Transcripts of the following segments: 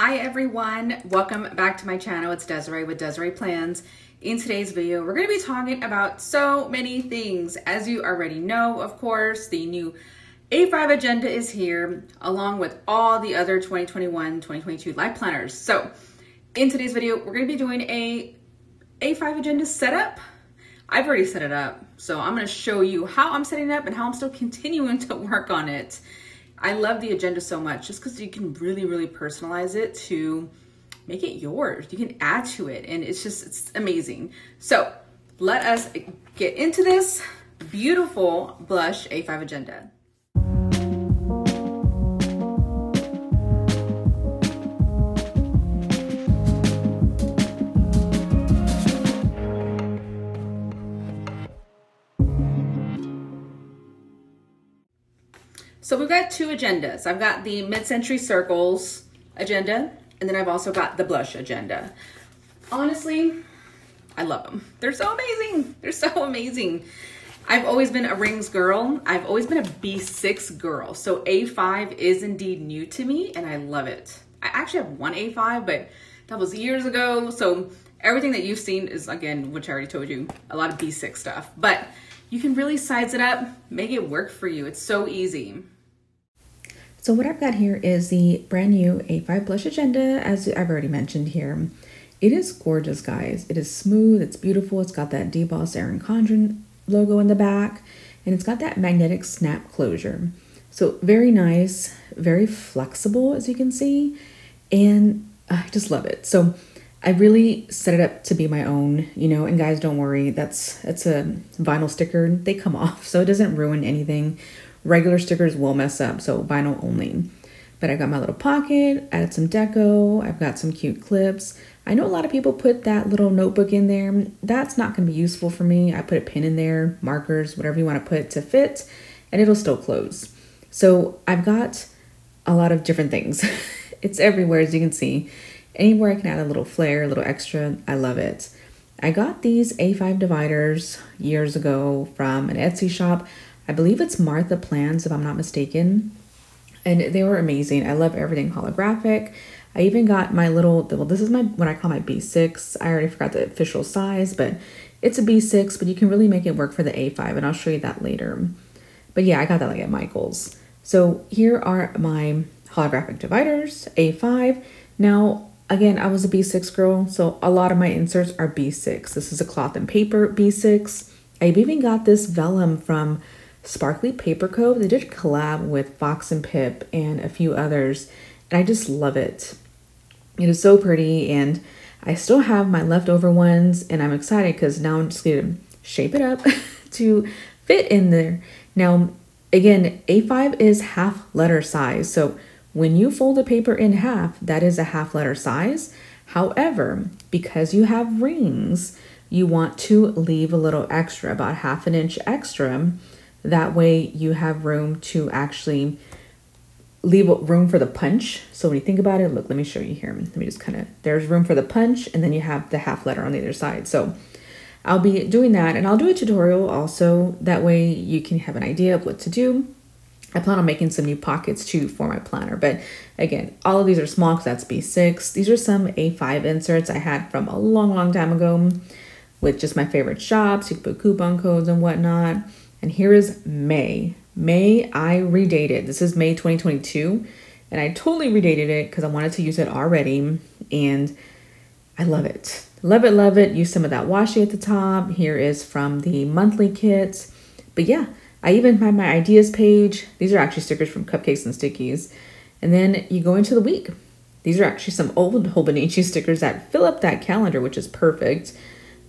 Hi everyone, welcome back to my channel. It's Desiree with Desiree Plans. In today's video, we're going to be talking about so many things. As you already know, of course, the new A5 agenda is here, along with all the other 2021-2022 life planners. So in today's video, we're going to be doing a A5 agenda setup. I've already set it up, so I'm going to show you how I'm setting it up and how I'm still continuing to work on it. I love the agenda so much just because you can really personalize it to make it yours. You can add to it and it's amazing. So let us get into this beautiful blush A5 agenda. So we've got two agendas. I've got the mid-century circles agenda, and then I've also got the blush agenda. Honestly, I love them. They're so amazing. They're so amazing. I've always been a rings girl. I've always been a B6 girl. So A5 is indeed new to me, and I love it. I actually have one A5, but that was years ago. So everything that you've seen is, again, which I already told you, a lot of B6 stuff. But you can really size it up, make it work for you. It's so easy. So what I've got here is the brand new A5 blush agenda, as I've already mentioned here. It is gorgeous, guys. It is smooth, it's beautiful. It's got that debossed ERIN CONDREN logo in the back, and it's got that magnetic snap closure. So very nice, very flexible, as you can see, and I just love it. So I really set it up to be my own, you know, and guys, don't worry, it's a vinyl sticker. They come off, so it doesn't ruin anything. Regular stickers will mess up, so vinyl only. But I got my little pocket, added some deco, I've got some cute clips. I know a lot of people put that little notebook in there. That's not gonna be useful for me. I put a pin in there, markers, whatever you wanna put to fit, and it'll still close. So I've got a lot of different things. It's everywhere, as you can see. Anywhere I can add a little flair, a little extra, I love it. I got these A5 dividers years ago from an Etsy shop. I believe it's Martha Plans, if I'm not mistaken. And they were amazing. I love everything holographic. I even got my little, well, this is my, what I call my B6. I already forgot the official size, but it's a B6, but you can really make it work for the A5, and I'll show you that later. But yeah, I got that like at Michael's. So here are my holographic dividers, A5. Now, again, I was a B6 girl, so a lot of my inserts are B6. This is a cloth and paper B6. I've even got this vellum from Sparkly Paper Co. They did a collab with Fox and Pip and a few others, and I just love it. It is so pretty, and I still have my leftover ones, and I'm excited because now I'm just going to shape it up to fit in there. Now, again, A5 is half letter size, so when you fold the paper in half, that is a half letter size. However, because you have rings, you want to leave a little extra, about ½ an inch extra. That way you have room to actually leave room for the punch. So when you think about it, look, let me show you here. Let me just kind of, there's room for the punch, and then you have the half letter on the other side. So I'll be doing that, and I'll do a tutorial also. That way you can have an idea of what to do. I plan on making some new pockets too for my planner. But again, all of these are small because that's B6. These are some A5 inserts I had from a long time ago with just my favorite shops. You can put coupon codes and whatnot. And here is May. May, I redated. This is May 2022. And I totally redated it because I wanted to use it already. And I love it. Love it, love it. Use some of that washi at the top. Here is from the monthly kits. But yeah, I even have my ideas page. These are actually stickers from Cupcakes and Stickies. And then you go into the week. These are actually some old Hobonichi stickers that fill up that calendar, which is perfect.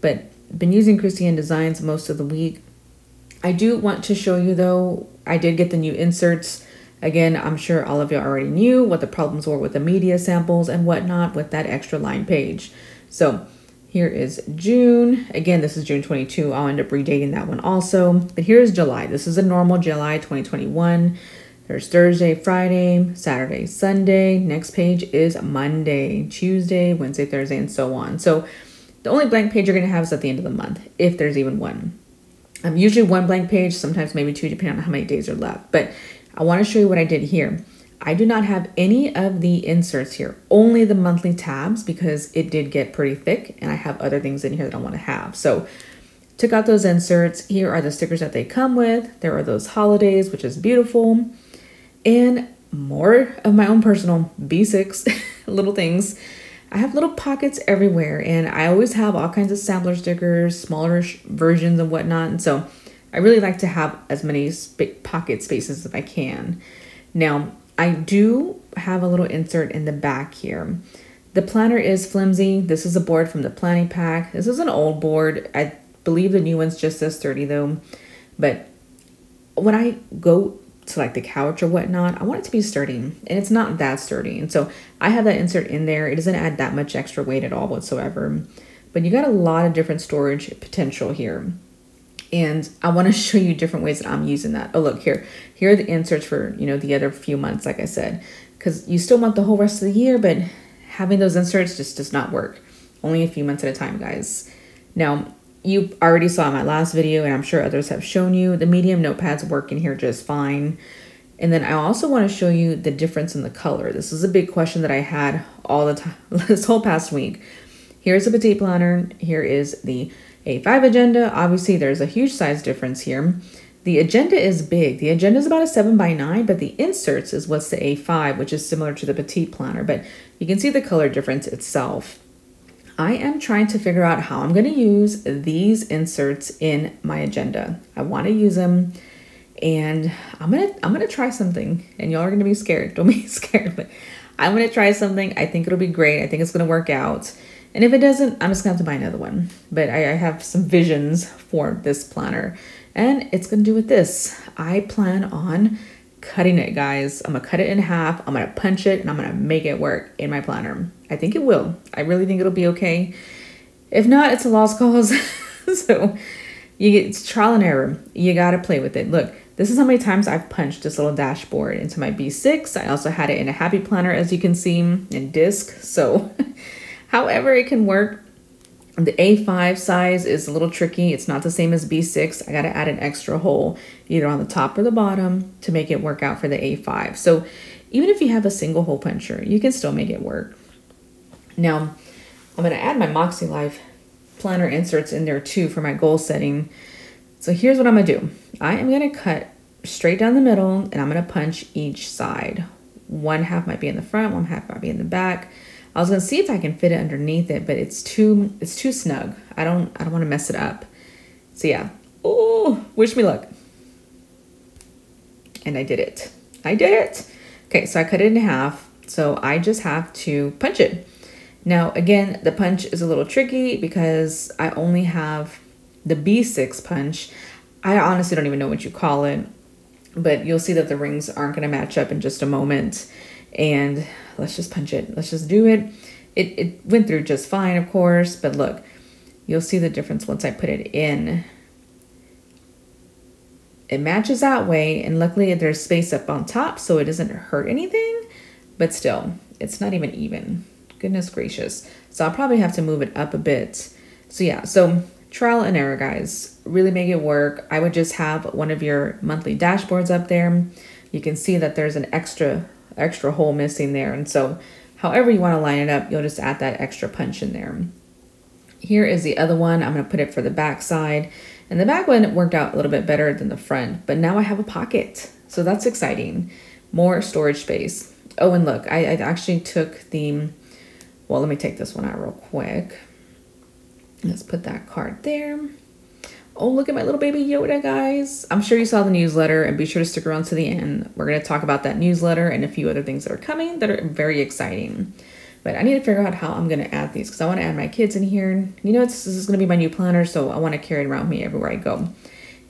But I've been using Christian Designs most of the week. I do want to show you though, I did get the new inserts. Again, I'm sure all of you already knew what the problems were with the media samples and whatnot with that extra line page. So here is June. Again, this is June 22. I'll end up redating that one also. But here's July. This is a normal July 2021. There's Thursday, Friday, Saturday, Sunday. Next page is Monday, Tuesday, Wednesday, Thursday, and so on. So the only blank page you're going to have is at the end of the month, if there's even one. Usually one blank page, sometimes maybe two, depending on how many days are left. But I want to show you what I did here. I do not have any of the inserts here, only the monthly tabs because it did get pretty thick and I have other things in here that I want to have. So took out those inserts. Here are the stickers that they come with. There are those holidays, which is beautiful. And more of my own personal B6 little things. I have little pockets everywhere and I always have all kinds of sampler stickers, smaller versions and whatnot. And so I really like to have as many pocket spaces as I can. Now, I do have a little insert in the back here. The planner is flimsy. This is a board from the planning pack. This is an old board. I believe the new one's just as sturdy though. But when I go to like the couch or whatnot, I want it to be sturdy and it's not that sturdy. And so I have that insert in there. It doesn't add that much extra weight at all whatsoever, but you got a lot of different storage potential here. And I want to show you different ways that I'm using that. Oh, look here. Here are the inserts for, you know, the other few months, like I said, because you still want the whole rest of the year, but having those inserts just does not work. Only a few months at a time, guys. Now, you already saw in my last video, and I'm sure others have shown you, the medium notepads work in here just fine. And then I also want to show you the difference in the color. This is a big question that I had all the time, this whole past week. Here's a petite planner. Here is the A5 agenda. Obviously, there's a huge size difference here. The agenda is big. The agenda is about a 7x9, but the inserts is what's the A5, which is similar to the petite planner, but you can see the color difference itself. I am trying to figure out how I'm going to use these inserts in my agenda. I want to use them and I'm going to try something and y'all are going to be scared. Don't be scared, but I'm going to try something. I think it'll be great. I think it's going to work out. And if it doesn't, I'm just going to have to buy another one. But I have some visions for this planner and it's going to do with this. I plan on cutting it, guys. I'm gonna cut it in half. I'm gonna punch it and I'm gonna make it work in my planner. I think it will. I really think it'll be okay. If not, it's a lost cause. So it's trial and error. You gotta play with it. Look, this is how many times I've punched this little dashboard into my B6. I also had it in a happy planner, as you can see, in disc. So however it can work. The A5 size is a little tricky. It's not the same as B6. I got to add an extra hole either on the top or the bottom to make it work out for the A5. So even if you have a single hole puncher, you can still make it work. Now, I'm going to add my Moxie Life planner inserts in there too for my goal setting. So here's what I'm going to do. I am going to cut straight down the middle and I'm going to punch each side. One half might be in the front, one half might be in the back. I was gonna see if I can fit it underneath it, but it's too snug. I don't want to mess it up. So yeah. Oh, wish me luck. And I did it. I did it. Okay, so I cut it in half. So I just have to punch it. Now again, the punch is a little tricky because I only have the B6 punch. I honestly don't even know what you call it, but you'll see that the rings aren't gonna match up in just a moment. And let's just punch it. Let's just do it. It went through just fine, of course, but look, you'll see the difference once I put it in. It matches that way, and luckily there's space up on top so it doesn't hurt anything, but still, it's not even. Goodness gracious. So I'll probably have to move it up a bit. So yeah, so trial and error, guys. Really make it work. I would just have one of your monthly dashboards up there. You can see that there's an extra hole missing there, and so however you want to line it up, you'll just add that extra punch in there. Here is the other one. I'm going to put it for the back side, and the back one worked out a little bit better than the front, but now I have a pocket, so that's exciting. More storage space. Oh, and look, I actually took the, well, let me take this one out real quick. Let's put that card there. Oh, look at my little baby Yoda, guys. I'm sure you saw the newsletter, and be sure to stick around to the end. We're going to talk about that newsletter and a few other things that are coming that are very exciting. But I need to figure out how I'm going to add these because I want to add my kids in here. You know, this is going to be my new planner, so I want to carry it around with me everywhere I go.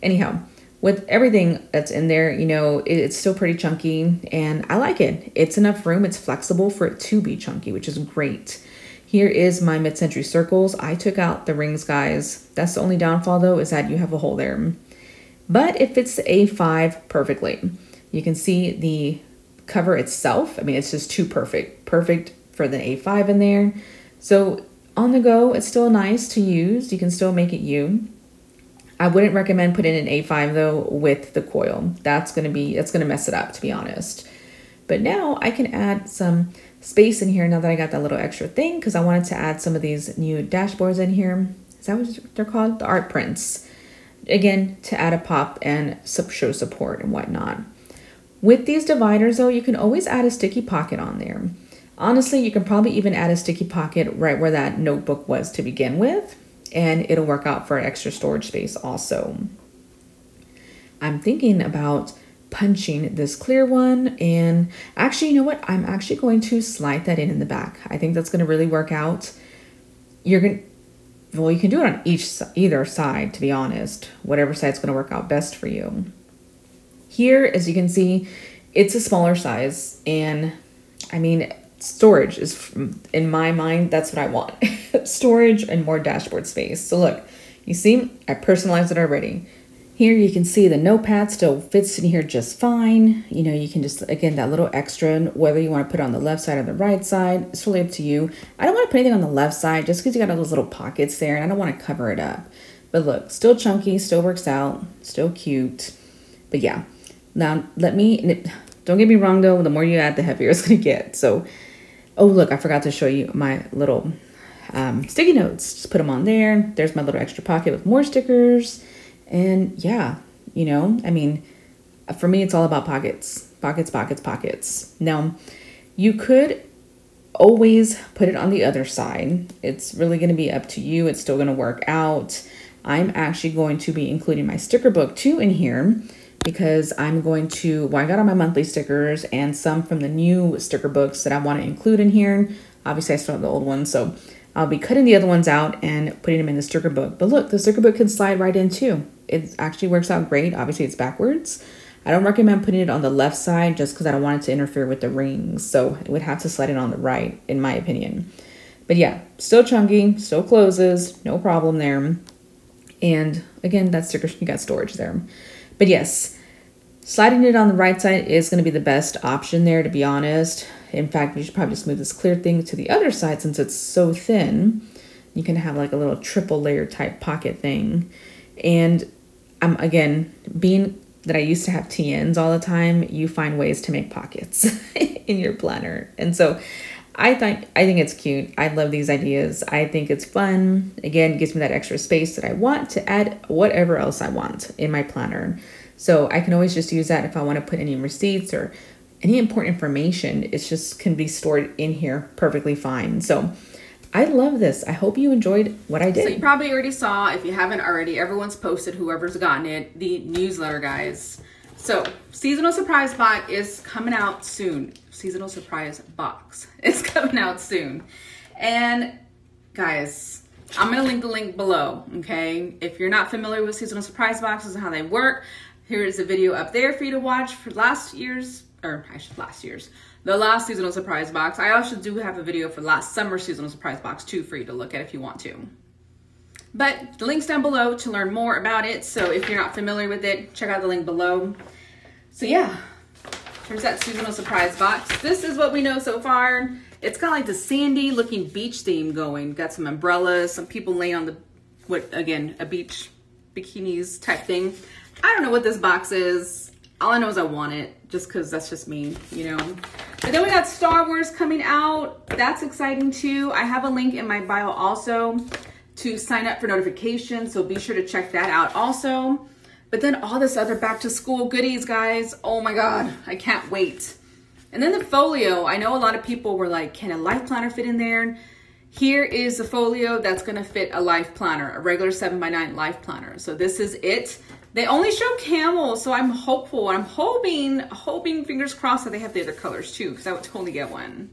Anyhow, with everything that's in there, you know, it's still pretty chunky, and I like it. It's enough room. It's flexible for it to be chunky, which is great. Here is my mid-century circles. I took out the rings, guys. That's the only downfall, though, is that you have a hole there. But it fits the A5 perfectly. You can see the cover itself. I mean, it's just too perfect. Perfect for the A5 in there. So on the go, it's still nice to use. You can still make it you. I wouldn't recommend putting an A5, though, with the coil. That's going to mess it up, to be honest. But now I can add some space in here now that I got that little extra thing, because I wanted to add some of these new dashboards in here. Is that what they're called? The art prints. Again, to add a pop and show support and whatnot. With these dividers though, you can always add a sticky pocket on there. Honestly, you can probably even add a sticky pocket right where that notebook was to begin with, and it'll work out for extra storage space also. I'm thinking about punching this clear one, and actually, you know what? I'm actually going to slide that in the back. I think that's going to really work out. Well, you can do it on either side, to be honest. Whatever side's going to work out best for you. Here, as you can see, it's a smaller size, and I mean, storage is, in my mind, that's what I want. Storage and more dashboard space. So look, you see, I personalized it already. Here you can see the notepad still fits in here just fine. You know, you can just, again, that little extra, whether you want to put it on the left side or the right side, it's really up to you. I don't want to put anything on the left side just because you got all those little pockets there, and I don't want to cover it up. But look, still chunky, still works out, still cute. But yeah, now don't get me wrong though, the more you add, the heavier it's going to get. So, oh look, I forgot to show you my little sticky notes. Just put them on there. There's my little extra pocket with more stickers. And yeah, you know, I mean, for me, it's all about pockets, pockets, pockets, pockets. Now, you could always put it on the other side. It's really going to be up to you. It's still going to work out. I'm actually going to be including my sticker book too in here, because I'm going to, well, I got all my monthly stickers and some from the new sticker books that I want to include in here. Obviously, I still have the old ones, so I'll be cutting the other ones out and putting them in the sticker book. But look, the sticker book can slide right in too. It actually works out great. Obviously, it's backwards. I don't recommend putting it on the left side just because I don't want it to interfere with the rings. So it would have to slide it on the right, in my opinion. But yeah, still chunky, still closes, no problem there. And again, that sticker, you got storage there. But yes, sliding it on the right side is going to be the best option there, to be honest. In fact, you should probably just move this clear thing to the other side since it's so thin. You can have like a little triple layer type pocket thing. And again, being that I used to have TNs all the time, you find ways to make pockets in your planner. And so I think it's cute. I love these ideas. I think it's fun. Again, it gives me that extra space that I want to add whatever else I want in my planner. So I can always just use that if I want to put any receipts or any important information. It's just can be stored in here perfectly fine. So I love this. I hope you enjoyed what I did. So you probably already saw, if you haven't already, everyone's posted, whoever's gotten it, the newsletter, guys. So Seasonal Surprise Box is coming out soon. Seasonal Surprise Box is coming out soon. And guys, I'm going to link the link below, okay? If you're not familiar with Seasonal Surprise Boxes and how they work, here is a video up there for you to watch for the last Seasonal Surprise Box. I also do have a video for last summer Seasonal Surprise Box too for you to look at if you want to. But the link's down below to learn more about it. So if you're not familiar with it, check out the link below. So yeah, here's that Seasonal Surprise Box. This is what we know so far. It's got like the sandy looking beach theme going. Got some umbrellas, some people laying on a beach bikinis type thing. I don't know what this box is. All I know is I want it just because that's just me, you know. But then we got Star Wars coming out. That's exciting too. I have a link in my bio also to sign up for notifications, so be sure to check that out also. But then all this other back to school goodies, guys. Oh my God, I can't wait. And then the folio. I know a lot of people were like, can a life planner fit in there? Here is the folio that's gonna fit a life planner, a regular 7x9 life planner. So this is it. They only show camel, so I'm hopeful. I'm hoping, fingers crossed, that they have the other colors too, because I would totally get one.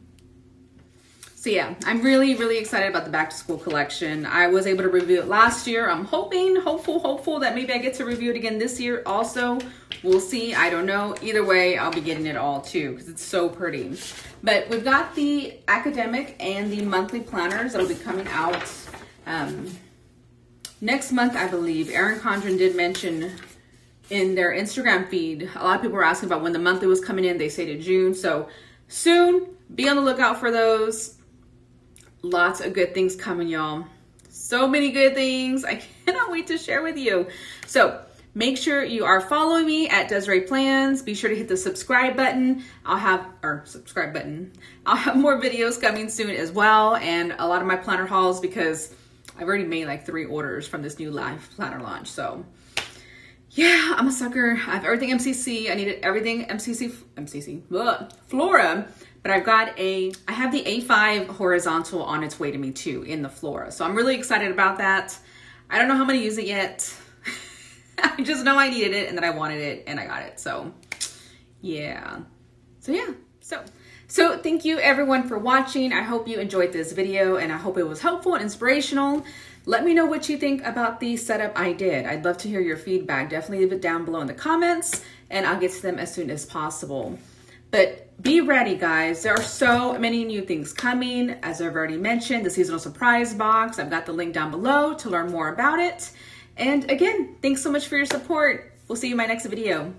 So yeah, I'm really, really excited about the back to school collection. I was able to review it last year. I'm hopeful that maybe I get to review it again this year also. We'll see, I don't know. Either way, I'll be getting it all too, because it's so pretty. But we've got the academic and the monthly planners that'll be coming out next month, I believe. ERIN CONDREN did mention in their Instagram feed, a lot of people were asking about when the monthly was coming in. They say to June, so soon. Be on the lookout for those. Lots of good things coming, y'all. So many good things. I cannot wait to share with you. So Make sure you are following me at Desiree Plans. Be sure to hit the subscribe button. I'll have more videos coming soon as well, and a lot of my planner hauls because I've already made like 3 orders from this new live planner launch. So yeah, I'm a sucker. I have everything MCC. I needed everything Flora, but I have the A5 horizontal on its way to me too in the Flora. So I'm really excited about that. I don't know how I'm gonna use it yet. I just know I needed it and that I wanted it and I got it. So yeah. So thank you everyone for watching. I hope you enjoyed this video and I hope it was helpful and inspirational. Let me know what you think about the setup I did. I'd love to hear your feedback. Definitely leave it down below in the comments and I'll get to them as soon as possible. But be ready, guys. There are so many new things coming. As I've already mentioned, the seasonal surprise box. I've got the link down below to learn more about it. And again, thanks so much for your support. We'll see you in my next video.